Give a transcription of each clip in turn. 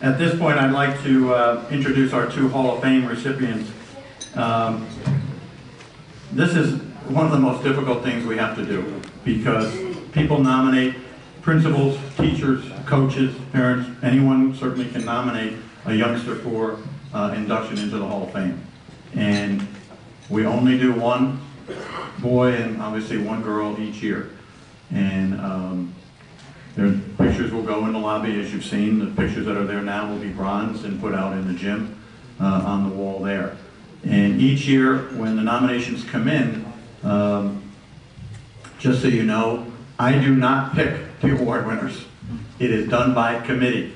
At this point, I'd like to introduce our two Hall of Fame recipients. This is one of the most difficult things we have to do because people nominate principals, teachers, coaches, parents. Anyone certainly can nominate a youngster for induction into the Hall of Fame. And we only do one boy and obviously one girl each year. And their pictures will go in the lobby, as you've seen. The pictures that are there now will be bronze and put out in the gym on the wall there. And each year, when the nominations come in, just so you know, I do not pick the award winners. It is done by committee.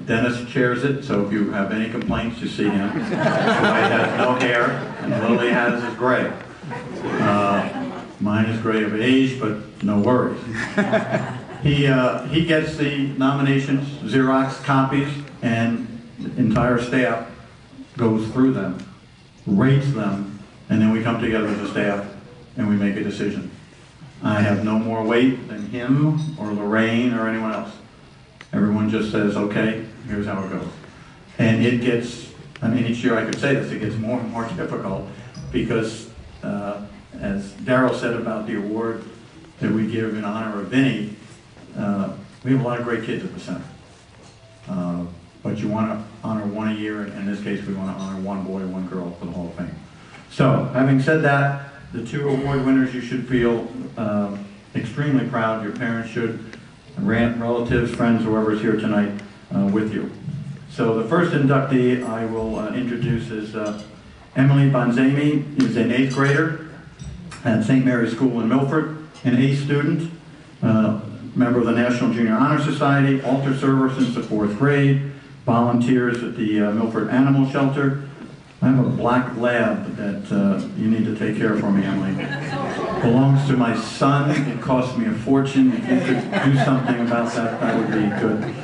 Dennis chairs it, so if you have any complaints, you see him. Dwight has no hair, and Lily has is gray. Mine is gray of age, but no worries. He gets the nominations, Xerox copies, and the entire staff goes through them, rates them, and then we come together as a staff and we make a decision. I have no more weight than him or Lorraine or anyone else. Everyone just says, okay, here's how it goes. And it gets, I mean, each year I could say this, it gets more and more difficult because, as Darryl said about the award that we give in honor of Vinny, we have a lot of great kids at the center. But you want to honor one a year, and in this case we want to honor one boy, one girl for the Hall of Fame. So, having said that, the two award winners, you should feel extremely proud. Your parents should, relatives, friends, whoever is here tonight with you. So the first inductee I will introduce is Emily Bonzami. He is an 8th grader at St. Mary's School in Milford, an A student, member of the National Junior Honor Society, altar server since the 4th grade, volunteers at the Milford Animal Shelter. I have a black lab that you need to take care of for me, Emily. Belongs to my son. It cost me a fortune. If you could do something about that, that would be good.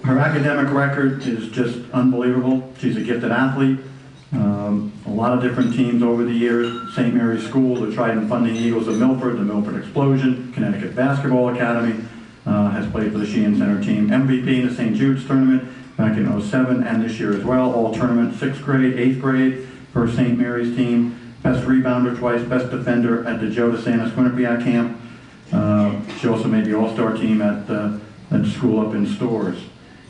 Her academic record is just unbelievable. She's a gifted athlete. A lot of different teams over the years. St. Mary's School, the Trident Funding Eagles of Milford, the Milford Explosion, Connecticut Basketball Academy, has played for the Shenan Center team. MVP in the St. Jude's tournament back in '07 and this year as well. All tournament 6th grade, 8th grade for St. Mary's team. Best rebounder twice, best defender at the Joe DeSantis Quinnipiac camp. She also made the all-star team at the school up in Stores.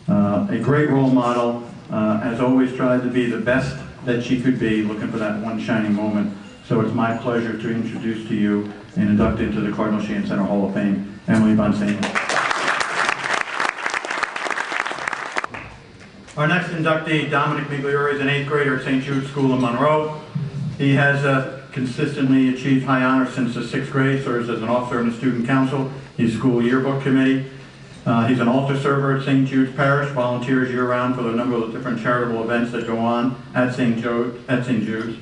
A great role model, has always tried to be the best that she could be, looking for that one shining moment. So it's my pleasure to introduce to you and induct into the Cardinal Shenan Center Hall of Fame, Emily Bonzami. Our next inductee, Dominic Migliore, is an 8th grader at St. Jude's School in Monroe. He has consistently achieved high honors since the 6th grade, serves as an officer in the student council, his school yearbook committee. He's an altar server at St. Jude's Parish, volunteers year-round for the number of different charitable events that go on at St. Jude's.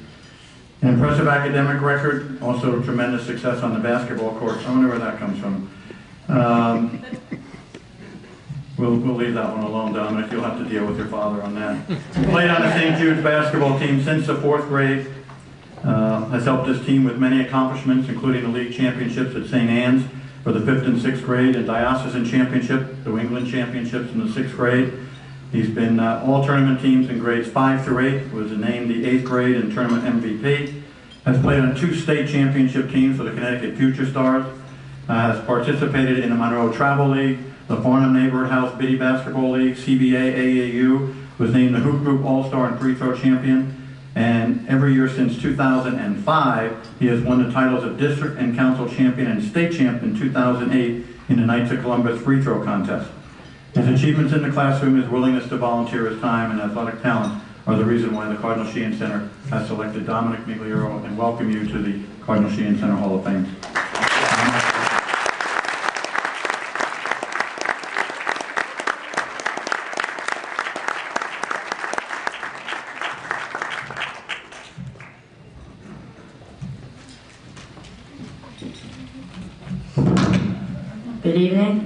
An impressive academic record, also tremendous success on the basketball court. I wonder where that comes from. We'll leave that one alone, Dominic. You'll have to deal with your father on that. Played on the St. Jude's basketball team since the 4th grade. Has helped his team with many accomplishments, including the league championships at St. Anne's for the 5th and 6th grade, and diocesan championship, New England championships in the 6th grade. He's been all tournament teams in grades 5 through 8, was named the 8th grade and tournament MVP. Has played on 2 state championship teams for the Connecticut Future Stars. Has participated in the Monroe Travel League, the Farnham Neighborhood House Biddy Basketball League, CBA, AAU, was named the Hoop Group All-Star and Free Throw Champion. And every year since 2005, he has won the titles of District and Council Champion and State Champ in 2008 in the Knights of Columbus Free Throw Contest. His achievements in the classroom, his willingness to volunteer his time, and athletic talent are the reason why the Cardinal Shenan Center has selected Dominic Migliore and welcome you to the Cardinal Shenan Center Hall of Fame. Good evening.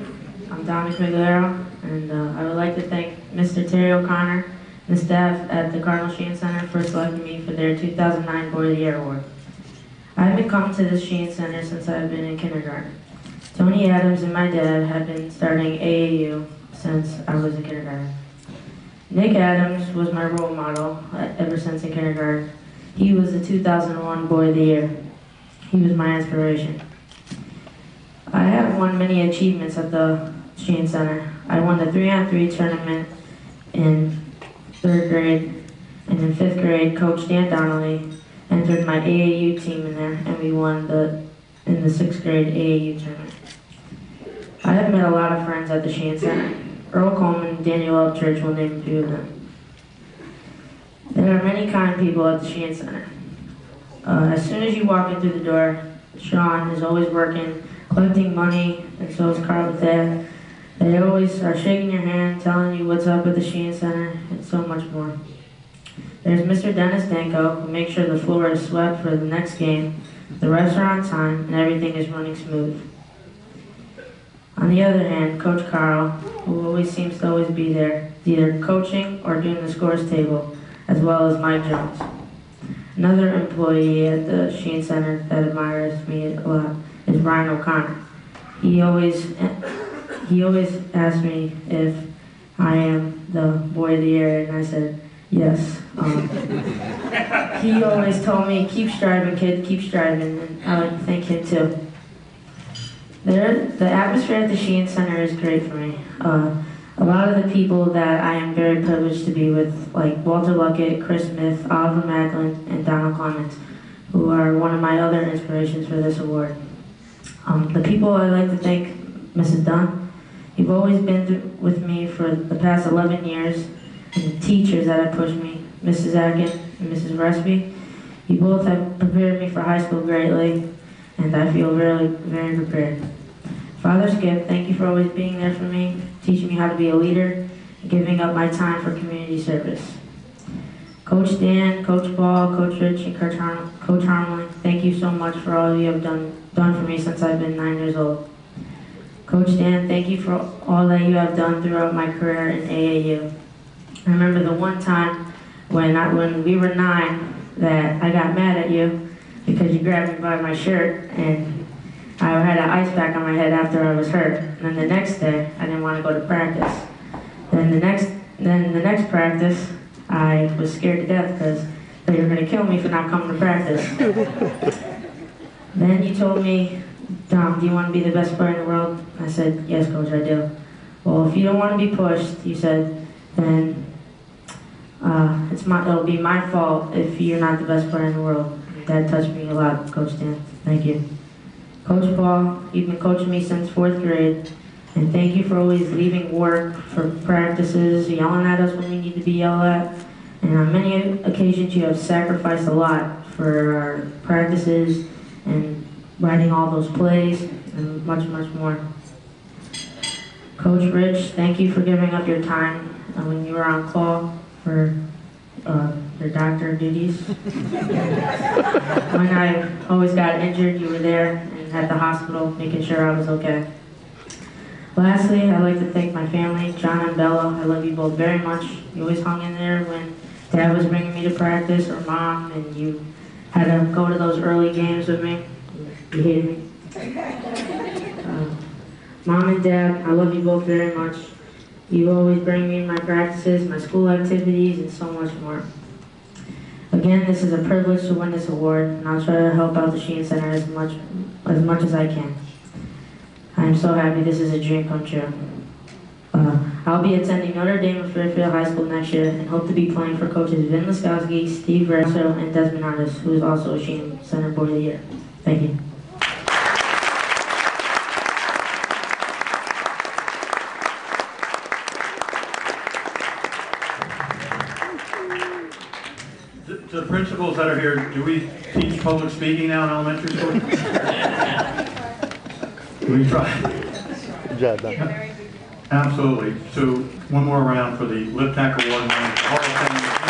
I'm Dominic Migliore, and I would like to thank Mr. Terry O'Connor and the staff at the Cardinal Shenan Center for selecting me for their 2009 Boy of the Year Award. I have been coming to the Shenan Center since I've been in kindergarten. Tony Adams and my dad have been starting AAU since I was in kindergarten. Nick Adams was my role model ever since in kindergarten. He was the 2001 Boy of the Year. He was my inspiration. I have won many achievements at the Shenan Center. I won the 3-on-3 tournament in 3rd grade, and in 5th grade, Coach Dan Donnelly entered my AAU team in there, and we won in the 6th grade AAU tournament. I have met a lot of friends at the Shenan Center. Earl Coleman and Daniel Upchurch will name a few of them. There are many kind people at the Shenan Center. As soon as you walk in through the door, Sean is always working, collecting money, and so is Carl with that. They always are shaking your hand, telling you what's up at the Shenan Center, and so much more. There's Mr. Dennis Danko, who makes sure the floor is swept for the next game, the refs are on time, and everything is running smooth. On the other hand, Coach Carl, who always seems to always be there, either coaching or doing the scores table, as well as Mike Jones. Another employee at the Shenan Center that admires me a lot is Ryan O'Connor. He always asks me if I am the Boy of the Year, and I said yes. He always told me, keep striving, kid, keep striving, and I like to thank him too. The atmosphere at the Shenan Center is great for me. A lot of the people that I am very privileged to be with, like Walter Luckett, Chris Smith, Oliver Macklin, and Donald Clements, who are one of my other inspirations for this award. The people I like to thank, Mrs. Dunn. You've always been with me for the past 11 years, and the teachers that have pushed me, Mrs. Atkin and Mrs. Resby. You both have prepared me for high school greatly, and I feel really very prepared. Father Skip, thank you for always being there for me, teaching me how to be a leader, and giving up my time for community service. Coach Dan, Coach Paul, Coach Rich, and Coach Harmon, thank you so much for all you have done for me since I've been 9 years old. Coach Dan, thank you for all that you have done throughout my career in AAU. I remember the one time when we were 9 that I got mad at you because you grabbed me by my shirt and I had an ice pack on my head after I was hurt. And then the next day, I didn't want to go to practice. Then the next practice, I was scared to death because they were going to kill me for not coming to practice. Then you told me, Dom, do you want to be the best player in the world? I said, yes, Coach, I do. Well, if you don't want to be pushed, you said, then it'll be my fault if you're not the best player in the world. That touched me a lot, Coach Dan. Thank you. Coach Paul, you've been coaching me since 4th grade, and thank you for always leaving work for practices, yelling at us when we need to be yelled at. And on many occasions, you have sacrificed a lot for our practices and writing all those plays and much, much more. Coach Rich, thank you for giving up your time when you were on call for your doctor duties. When I always got injured, you were there and at the hospital making sure I was okay. Lastly, I'd like to thank my family, John and Bella. I love you both very much. You always hung in there when Dad was bringing me to practice, or Mom, and you had to go to those early games with me. You hated me. Mom and Dad, I love you both very much. You always bring me in my practices, my school activities, and so much more. Again, this is a privilege to win this award, and I'll try to help out the Shenan Center as much as I can. I'm so happy this is a dream come true. I'll be attending Notre Dame of Fairfield High School next year and hope to be playing for coaches Vin Laskowski, Steve Grasso, and Desmond Artis, who is also a Shenan Center Board of the Year. Thank you. To the principals that are here, do we teach public speaking now in elementary school? Do we try? Good job, Doc. Absolutely. So one more round for the Lip Tack Award.